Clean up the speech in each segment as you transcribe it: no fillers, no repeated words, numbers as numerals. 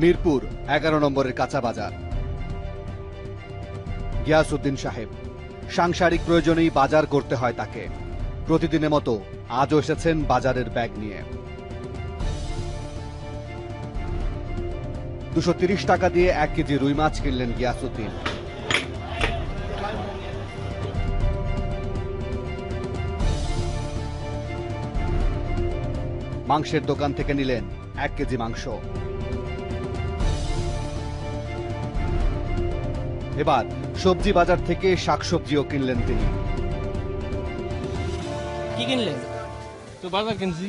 মিরপুর 11 নম্বরের কাঁচা বাজার। গিয়াসউদ্দিন সাহেব সাংসারিক প্রয়োজনেই বাজার করতে হয় তাকে। প্রতিদিনের মতো আজও এসেছেন বাজারের ব্যাগ নিয়ে। 230 টাকা দিয়ে 1 কেজি রুই মাছ কিনলেন গিয়াসউদ্দিন। মাংসের দোকান থেকে নিলেন 1 কেজি মাংস। এবার সবজি বাজার থেকে শাকসবজিও কিনলেন তিনি। কি কিনলেন? তো বাজার কিনছি।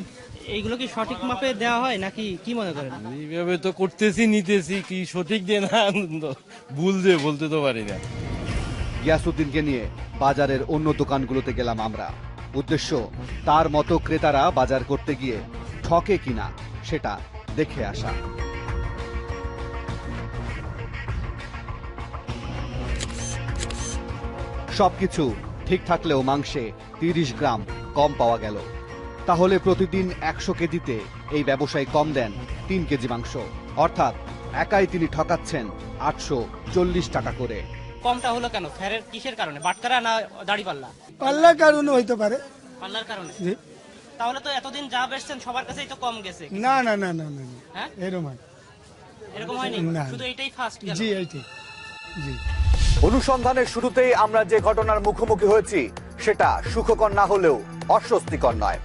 এইগুলো কি সঠিক মাপে দেওয়া হয় নাকি কি মনে করেন? এইভাবে তো করতেছি নিতেছি, কি সঠিক দিয়ে না ভুল যে বলতে তো পারি না। গিয়াসউদ্দিনকে নিয়ে বাজারের অন্য দোকানগুলোতে গেলাম আমরা। উদ্দেশ্য তার মতো ক্রেতারা বাজার করতে গিয়ে ঠকে কিনা সেটা দেখে আসা। সবকিছু ঠিক থাকলেও মাংসে 30 গ্রাম কম পাওয়া গেল। তাহলে প্রতিদিন 100 কেজিতে এই ব্যবসায়ী কম দেন 3 কেজি মাংস। অর্থাৎ একাই তিনি ঠকাচ্ছেন 840 টাকা করে। কমটা হলো কেন? ফেরের কিসের কারণে? বাটকারা না দাড়িপাল্লা? পাল্লার কারণে হইতে পারে। পাল্লার কারণে? জি। তাহলে তো এতদিন যা বেচছেন সবার কাছেই তো কম গেছে। না না না না না না। হ্যাঁ? এরকম হয়। এরকম হয়নি? না। শুধু এটাই ফার্স্ট গেল। জি এইটি। জি। অনুসন্ধানের শুরুতেই আমরা যে ঘটনার মুখোমুখি হয়েছি সেটা সুখকর না হলেও অস্বস্তিকর নয়।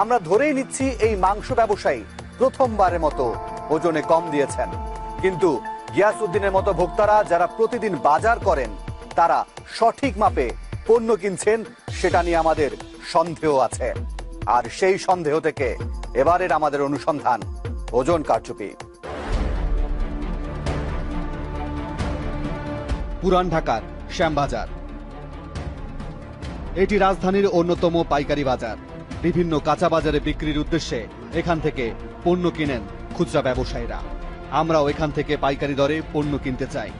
আমরা ধরেই নিচ্ছি এই মাংস ব্যবসায়ী প্রথমবারের মতো ওজনে কম দিয়েছেন। কিন্তু গিয়াসউদ্দিনের মতো ভোক্তারা যারা প্রতিদিন বাজার করেন তারা সঠিক মাপে পণ্য কিনছেন সেটা নিয়ে আমাদের সন্দেহ আছে। আর সেই সন্দেহ থেকে এবারের আমাদের অনুসন্ধান ওজন কারচুপি। পুরান ঢাকার শ্যামবাজার এটি রাজধানীর অন্যতম পাইকারি বাজার। বিভিন্ন কাঁচা বাজারে বিক্রির উদ্দেশ্যে এখান থেকে পণ্য কিনেন খুচরা ব্যবসায়ীরা। আমরাও এখান থেকে পাইকারি দরে পণ্য কিনতে চাই।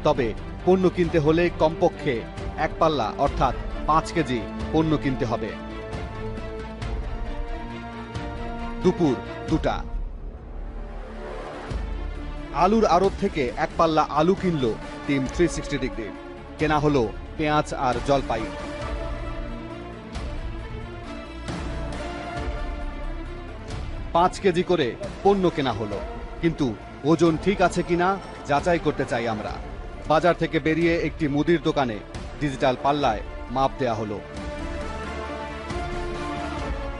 তবে পণ্য কিনতে হলে কমপক্ষে 1 পাল্লা অর্থাৎ 5 কেজি পণ্য কিনতে হবে। দুপুর 2টা। আলুর আড়ত থেকে 1 পাল্লা আলু কিনল টিম 360 ডিগ্রি। কেনা হলো পেঁয়াজ আর জলপাই। পাঁচ কেজি করে পণ্য কেনা হলো, কিন্তু ওজন ঠিক আছে কিনা যাচাই করতে চাই আমরা। বাজার থেকে বেরিয়ে একটি মুদির দোকানে ডিজিটাল পাল্লায় মাপ দেয়া হলো।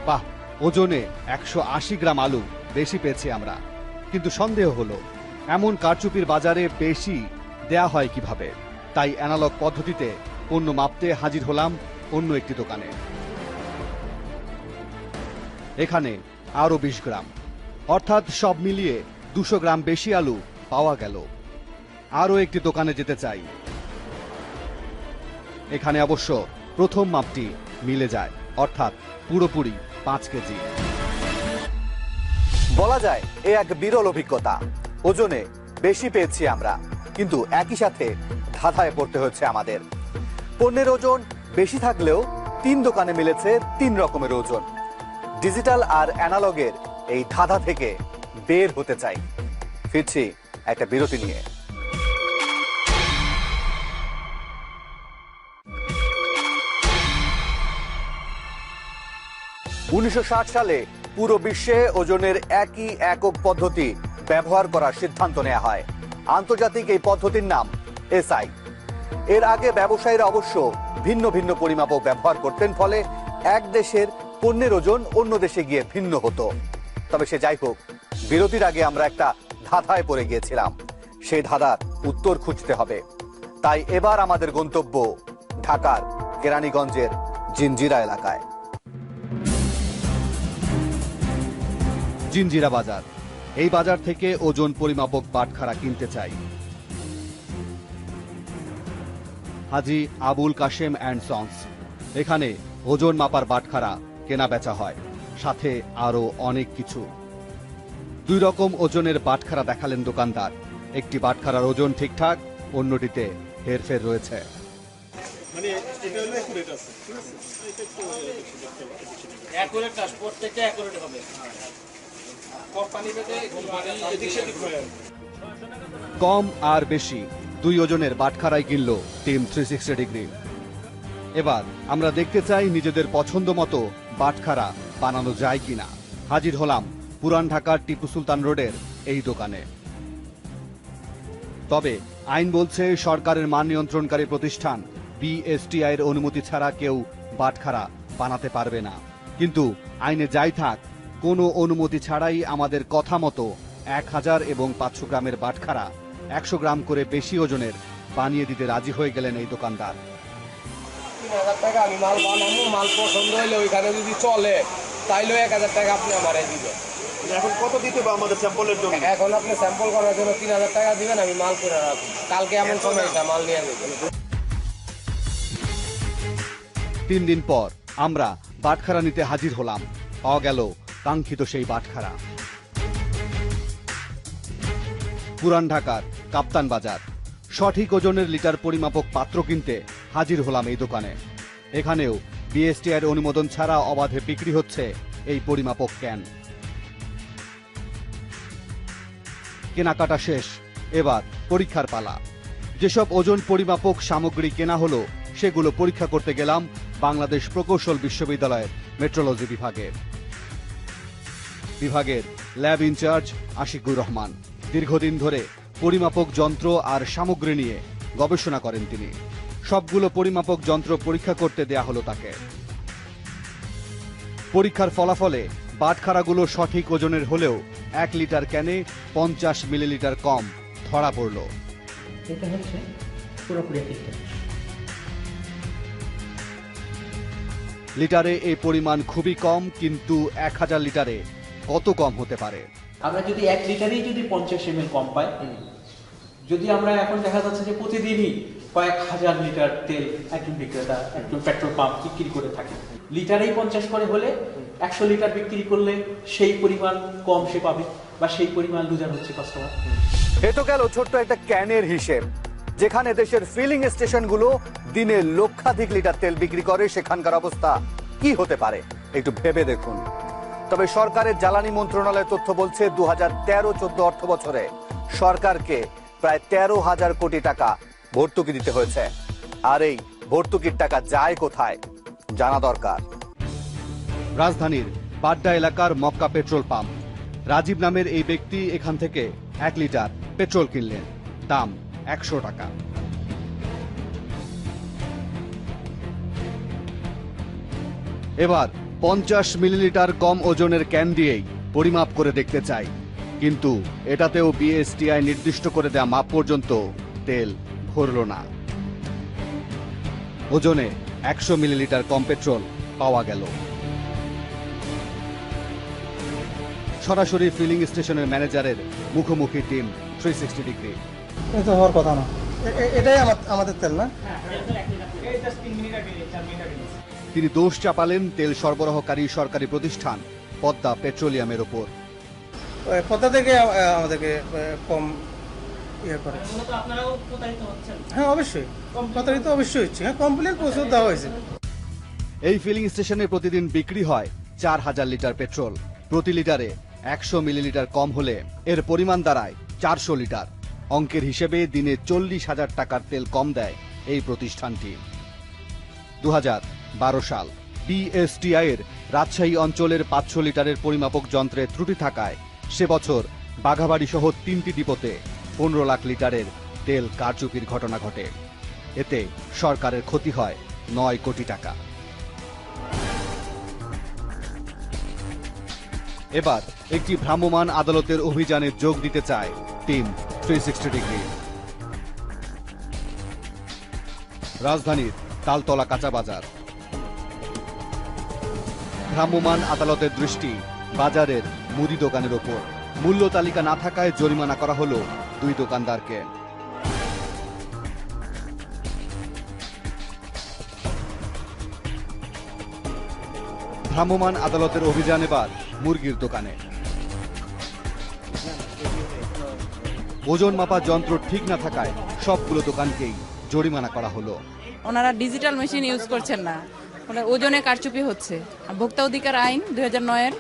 বাহ, ওজনে 180 গ্রাম আলু বেশি পেয়েছি আমরা। কিন্তু সন্দেহ হলো এমন কারচুপির বাজারে বেশি দেয়া হয় কিভাবে। তাই অ্যানালগ পদ্ধতিতে পণ্য মাপতে হাজির হলাম অন্য একটি দোকানে। এখানে আরো 20 গ্রাম, অর্থাৎ সব মিলিয়ে 200 গ্রাম বেশি আলু পাওয়া গেল। আরো একটি দোকানে যেতে চাই। এখানে অবশ্য প্রথম মাপটি মিলে যায়, অর্থাৎ পুরোপুরি 5 কেজি। বলা যায় এ এক বিরল অভিজ্ঞতা। ওজনে বেশি পেয়েছি আমরা, কিন্তু একই সাথে ধাঁধায় পড়তে হচ্ছে আমাদের। পণ্যের ওজন বেশি থাকলেও 3 দোকানে মিলেছে 3 রকমের ওজন। ডিজিটাল আর অ্যানালগের এই ধাঁধা থেকে বের হতে চাই। ফিরছি একটা বিরতি নিয়ে। 1960 সালে পুরো বিশ্বে ওজনের একই একক পদ্ধতি ব্যবহার করার সিদ্ধান্ত নেওয়া হয়। আন্তর্জাতিক এই পদ্ধতির নাম এসআই। এর আগে ব্যবসায়ীরা অবশ্য ভিন্ন ভিন্ন পরিমাপক ব্যবহার করতেন, ফলে এক দেশের পণ্যের ওজন অন্য দেশে গিয়ে ভিন্ন হতো। তবে সে যাই হোক, বিরতির আগে আমরা একটা ধাঁধায় পড়ে গিয়েছিলাম। সেই ধাঁধার উত্তর খুঁজতে হবে। তাই এবার আমাদের গন্তব্য ঢাকার কেরানীগঞ্জের জিঞ্জিরা এলাকায়। জিঞ্জিরা বাজার। এই বাজার থেকে ওজন পরিমাপক বাটখারা কিনতে চাই। হাজি আবুল কাশেম অ্যান্ড সন্স। এখানে ওজন মাপার বাটখারা কেনা বেচা হয়, সাথে আরো অনেক কিছু। 2 রকম ওজনের বাটখারা দেখালেন দোকানদার। একটি বাটখারার ওজন ঠিকঠাক, অন্যটিতে হেরফের রয়েছে। মানে এটা হলো অ্যাকুরেট আছে, ঠিক আছে? এটা একটু অ্যাকুরেট না, প্রত্যেকটা অ্যাকুরেট হবে। কোম্পানি ভেদে এদিক সেদিক হয়। কম আর বেশি দুই ওজনের বাটখারাই কিনল টিম 360 ডিগ্রি। এবার আমরা দেখতে চাই নিজেদের পছন্দ মতো বাটখারা বানানো যায় কিনা। হাজির হলাম পুরান ঢাকার টিপু সুলতান রোডের এই দোকানে। তবে আইন বলছে সরকারের মান নিয়ন্ত্রণকারী প্রতিষ্ঠান বিএসটিআই এর অনুমতি ছাড়া কেউ বাটখারা বানাতে পারবে না। কিন্তু আইনে যাই থাক, কোনো অনুমতি ছাড়াই আমাদের কথা মতো 1000 এবং 500 গ্রামের বাটখারা 100 গ্রাম করে বেশি ওজনের বানিয়ে দিতে রাজি হয়ে গেলেন এই দোকানদার। 3000 টাকা আমি মাল বানাবো, মাল পছন্দ হইলে ওইখানে যদি চলে তাইলে 1000 টাকা আপনি আমারে দিবেন। এখন কত দিতে হবে আমাদের স্যাম্পলের জন্য? এখন আপনি স্যাম্পল করার জন্য 3000 টাকা দিবেন, আমি মাল করে রাখবো, কালকে এমন সময় মাল নিয়ে যাবেন। 3 দিন পর আমরা বাটখারা নিতে হাজির হলাম। পাওয়া গেল কাঙ্ক্ষিত সেই বাটখারা। পুরান ঢাকার কাপ্তান বাজার। সঠিক ওজনের লিটার পরিমাপক পাত্র কিনতে হাজির হলাম এই দোকানে। এখানেও বিএসটিআই এর অনুমোদন ছাড়া অবাধে বিক্রি হচ্ছে এই পরিমাপক ক্যান। কেনাকাটা শেষ, এবার পরীক্ষার পালা। যেসব ওজন পরিমাপক সামগ্রী কেনা হলো সেগুলো পরীক্ষা করতে গেলাম বাংলাদেশ প্রকৌশল বিশ্ববিদ্যালয়ের মেট্রোলজি বিভাগের ল্যাব ইনচার্জ আশিকুর রহমান। দীর্ঘদিন ধরে পরিমাপক যন্ত্র আর সামগ্রী নিয়ে গবেষণা করেন তিনি। সবগুলো পরিমাপক যন্ত্র পরীক্ষা করতে দেয়া হলো তাকে। পরীক্ষার ফলাফলে বাটখারাগুলো সঠিক ওজনের হলেও 1 লিটার ক্যানে 50 মিলিলিটার কম ধরা পড়ল। এটা হচ্ছে পুরোপুরি ঠিকঠাক। লিটারে এই পরিমাণ খুবই কম, কিন্তু 1000 লিটারে কত কম হতে পারে? আমরা যদি 1 লিটারেই যদি 50 ml কম পাই, যদি আমরা এখন দেখা যাচ্ছে যে প্রতিদিনই কয়েক হাজার লিটার তেল একজন বিক্রেতা, একজন পেট্রোল পাম্প বিক্রি করে থাকে, লিটারেই 50 করে হলে 100 লিটার বিক্রি করলে সেই পরিমাণ কম সে পাবে বা সেই পরিমাণ লুজার হচ্ছে কাস্টমার। এ তো গেল ছোট্ট একটা ক্যানের হিসেব। যেখানে দেশের ফিলিং স্টেশনগুলো দিনে লক্ষাধিক লিটার তেল বিক্রি করে, সেখানকার অবস্থা কি হতে পারে একটু ভেবে দেখুন। তবে সরকারের জ্বালানি মন্ত্রণালয়ের তথ্য বলছে 2013-14 অর্থ বছরে সরকারকে প্রায় 13,000 কোটি টাকা ভর্তুকি দিতে হয়েছে। আর এই ভর্তুকির টাকা যায় কোথায় জানা দরকার। রাজধানীর বাড্ডা এলাকার মক্কা পেট্রোল পাম্প। রাজীব নামের এই ব্যক্তি এখান থেকে 1 লিটার পেট্রোল কিনলেন, দাম 100 টাকা। এবার 50 মিলিলিটার কম ওজনের ক্যান দিয়েই পরিমাপ করে দেখতে চাই, কিন্তু এটাতেও বিএসটিআই নির্দিষ্ট করে দেয়া মাপ পর্যন্ত তেল ভরল না। ওজনে 100 মিলিলিটার কম পেট্রোল পাওয়া গেল। সরাসরি ফিলিং স্টেশনের ম্যানেজারের মুখোমুখি টিম 360 ডিগ্রি। এটা হওয়ার কথা না, এটাই আমাদের তেল না। তিনি দোষ চাপালেন তেল সরবরাহকারী সরকারি প্রতিষ্ঠান পদ্মা পেট্রোলিয়ামের ওপর। কোথা থেকে আমাদেরকে কম ইয়ে করে? আপনারাও প্রতারিত হচ্ছেন। হ্যাঁ অবশ্যই, প্রতারিত অবশ্যই হচ্ছে। হ্যাঁ, কমপ্লেন প্রচুর দেওয়া হয়েছে। এই ফিলিং স্টেশনে প্রতিদিন বিক্রি হয় 4000 লিটার পেট্রোল। প্রতি লিটারে 100 মিলিলিটার কম হলে এর পরিমাণ দাঁড়ায় 400 লিটার। অঙ্কের হিসেবে দিনে 40,000 টাকার তেল কম দেয় এই প্রতিষ্ঠানটি। 2012 সাল বিএসটিআই এর রাজশাহী অঞ্চলের 500 লিটারের পরিমাপক যন্ত্রে ত্রুটি থাকায় সে বছর বাঘাবাড়ি সহ 3টি ডিপোতে 15 লাখ লিটারের তেল কারচুপির ঘটনা ঘটে। এতে সরকারের ক্ষতি হয় 9 কোটি টাকা। এবার একটি ভ্রাম্যমাণ আদালতের অভিযানে যোগ দিতে চায় টিম 360 ডিগ্রি। রাজধানীর তালতলা কাঁচা বাজার। ভ্রাম্যমাণ আদালতের দৃষ্টি বাজারের মুদি দোকানের ওপর। মূল্য তালিকা না থাকায় জরিমানা করা হলো 2 দোকানদারকে। ভ্রাম্যমাণ আদালতের অভিযান এবার মুরগির দোকানে। ওজন মাপা যন্ত্র ঠিক না থাকায় সবগুলো দোকানকেই জরিমানা করা হলো। ওনারা ডিজিটাল মেশিন ইউজ করছেন না, ওজনে কারচুপি হচ্ছে। ভোক্তা অধিকার আইন 2009-এর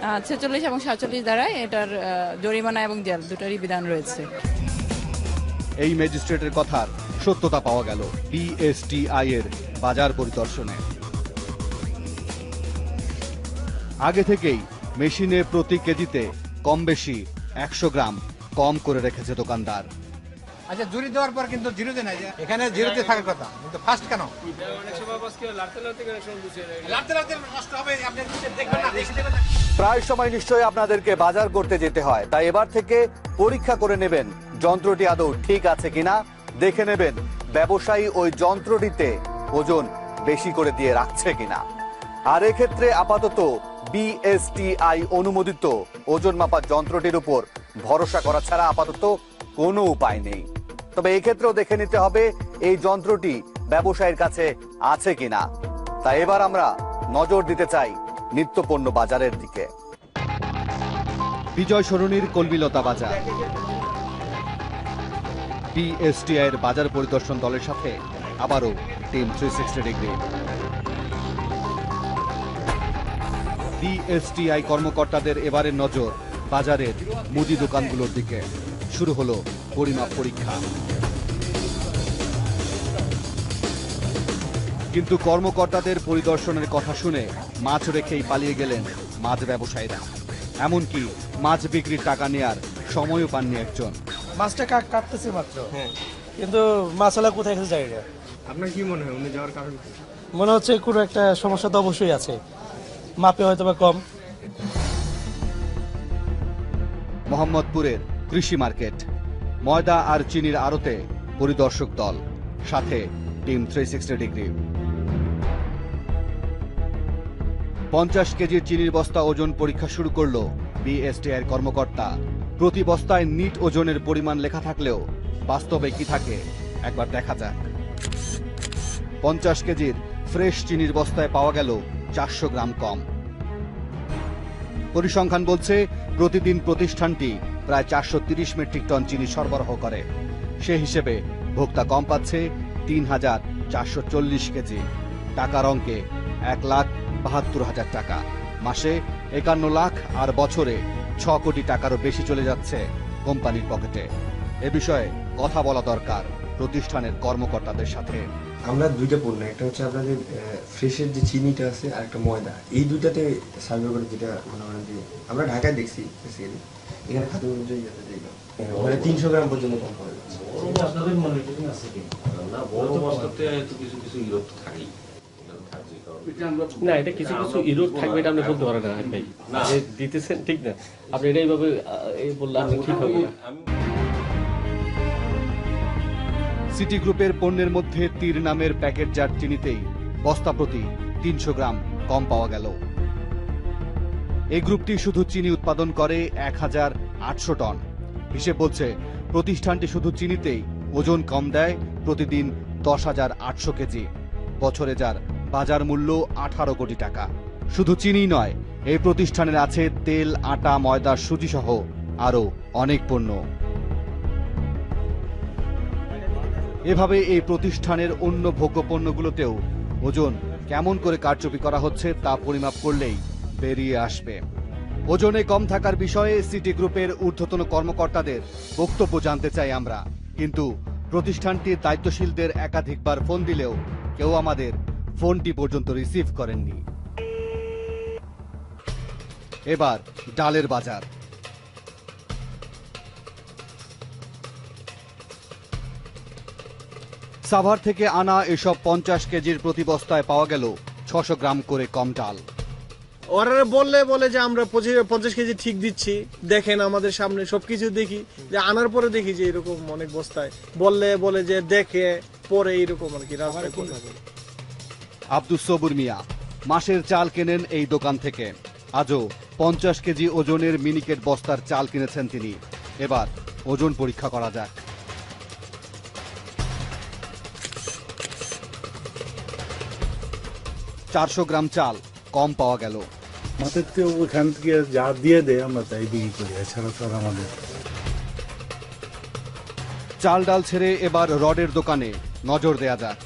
46 এবং 47 দ্বারা এটার জরিমানা এবং জেল দুটারই বিধান রয়েছে। এই ম্যাজিস্ট্রেটের কথার সত্যতা পাওয়া গেল বিএসটিআই এর বাজার পরিদর্শনে। আগে থেকেই মেশিনে প্রতি কেজিতে কম বেশি 100 গ্রাম কম করে রেখেছে দোকানদার। আচ্ছা, জুরি দেওয়ার পর কিন্তু জিরোতে নাই, যে এখানে জিরোতে থাকার কথা, কিন্তু ফার্স্ট কেন? প্রায় সময় নিশ্চয়ই আপনাদেরকে বাজার করতে যেতে হয়, তাই এবার থেকে পরীক্ষা করে নেবেন যন্ত্রটি আদৌ ঠিক আছে কিনা, দেখে নেবেন ব্যবসায়ী ওই যন্ত্রটিতে ওজন বেশি করে দিয়ে রাখছে কিনা। আর এক্ষেত্রে আপাতত বিএসটিআই অনুমোদিত ওজন মাপার যন্ত্রটির উপর ভরসা করা ছাড়া আপাতত কোনো উপায় নেই। তবে এক্ষেত্রেও দেখে নিতে হবে এই যন্ত্রটি ব্যবসায়ীর কাছে আছে কিনা। তাই এবার আমরা নজর দিতে চাই নিত্যপণ্য বাজারের দিকে। বিজয় সরণির কলমিলতা বাজার। বিএসটিআই এর বাজার পরিদর্শন দলের সাথে আবারও টিম 360 ডিগ্রি। বিএসটিআই কর্মকর্তাদের এবারের নজর বাজারের মুদি দোকানগুলোর দিকে। শুরু হলো পরিমাপ পরীক্ষা। কিন্তু কর্মকর্তাদের পরিদর্শনের কথা শুনে মাছ রেখেই পালিয়ে গেলেন মাছ ব্যবসায়ীরা। এমনকি মাছ বিক্রির টাকা নেয়ার সময়ও পাননি একজন। মাছটা কাটতেছে মাত্র, কিন্তু মাছওয়ালা কোথায় গেছে জায়গা। আপনার কি মনে হয় উনি যাওয়ার কারণ কি? মনে হচ্ছে কোনো একটা সমস্যা তো অবশ্যই আছে, মাপে হয়তো বা কম। মোহাম্মদপুরের কৃষি মার্কেট, ময়দা আর চিনির আড়তে পরিদর্শক দল, সাথে টিম 360 ডিগ্রি। 50 কেজির চিনির বস্তা ওজন পরীক্ষা শুরু করলো বিএসটিআই এর কর্মকর্তা। প্রতি বস্তায় নিট ওজনের পরিমাণ লেখা থাকলেও বাস্তবে কি থাকে একবার দেখা যাক। 50 কেজির ফ্রেশ চিনির বস্তায় পাওয়া গেল 400 গ্রাম কম। পরিসংখ্যান বলছে প্রতিদিন প্রতিষ্ঠানটি প্রায় 430 মেট্রিক টন চিনি সরবরাহ করে। সে হিসেবে ভোক্তা কম পাচ্ছে 3,440 কেজি। টাকার অঙ্কে 1,72,000 টাকা, মাসে 51 লাখ, আর বছরে 6 কোটি টাকারও বেশি চলে যাচ্ছে কোম্পানির পকেটে। এ বিষয়ে কথা বলা দরকার প্রতিষ্ঠানের কর্মকর্তাদের সাথে। আমরা দুইটা পণ্য, একটা হচ্ছে আপনাদের ফ্রেশের যে চিনিটা আছে আর একটা ময়দা, এই দুইটাতে সার্ভে করে যেটা মনে করেন যে আমরা ঢাকায় দেখছি বেসিক্যালি, এখানে খাদ্য অনুযায়ী যাতে দেখলাম মানে 300 গ্রাম পর্যন্ত কম পাওয়া যাচ্ছে। আপনাদের মনিটরিং আছে কি না? বড় বস্তাতে তো কিছু কিছু ইরোড থাকেই। না, এটা কিছু কিছু ইরোড থাকবে, এটা আপনি বলতে পারেন না ভাই। যে দিতেছেন ঠিক না, আপনি এটা এইভাবে বললে আপনি ঠিক হবে না। সিটি গ্রুপের পণ্যের মধ্যে তীর নামের প্যাকেটজাত চিনিতেই বস্তা প্রতি 300 গ্রাম কম পাওয়া গেল। এই গ্রুপটি শুধু চিনি উৎপাদন করে 1,800 টন। হিসেব বলছে প্রতিষ্ঠানটি শুধু চিনিতেই ওজন কম দেয় প্রতিদিন 10,800 কেজি। বছরে যার বাজার মূল্য 18 কোটি টাকা। শুধু চিনি নয়, এই প্রতিষ্ঠানের আছে তেল, আটা, ময়দা, সুজি সহ আরো অনেক পণ্য। এভাবে এই প্রতিষ্ঠানের অন্য ভোগ্য পণ্যগুলোতেও ওজন কেমন করে কারচুপি করা হচ্ছে তা পরিমাপ করলেই বেরিয়ে আসবে। ওজনে কম থাকার বিষয়ে সিটি গ্রুপের ঊর্ধ্বতন কর্মকর্তাদের বক্তব্য জানতে চাই আমরা, কিন্তু প্রতিষ্ঠানটির দায়িত্বশীলদের একাধিকবার ফোন দিলেও কেউ আমাদের ফোনটি পর্যন্ত রিসিভ করেননি। এবার ডালের বাজার। সাভার থেকে আনা এসব 50 কেজির প্রতি বস্তায় পাওয়া গেল 600 গ্রাম করে কম ডাল। ওরা বলে যে আমরা 50 কেজি ঠিক দিচ্ছি, দেখেন আমাদের সামনে সবকিছু দেখি, যে আনার পরে দেখি যে এরকম অনেক বস্তায় বলে যে দেখে পরে এইরকম আর কি রাস্তায় কথা বলে। আব্দুস সবুর মিয়া মাসের চাল কেনেন এই দোকান থেকে। আজও 50 কেজি ওজনের মিনিকেট বস্তার চাল কিনেছেন তিনি। এবার ওজন পরীক্ষা করা যাক। 400 গ্রাম চাল কম পাওয়া গেল। আমাদের তো ওখান থেকে যা দিয়ে দেয় আমরা তাই বিক্রি করি, এছাড়া তো আমাদের। চাল ডাল ছেড়ে এবার রডের দোকানে নজর দেয়া যাক।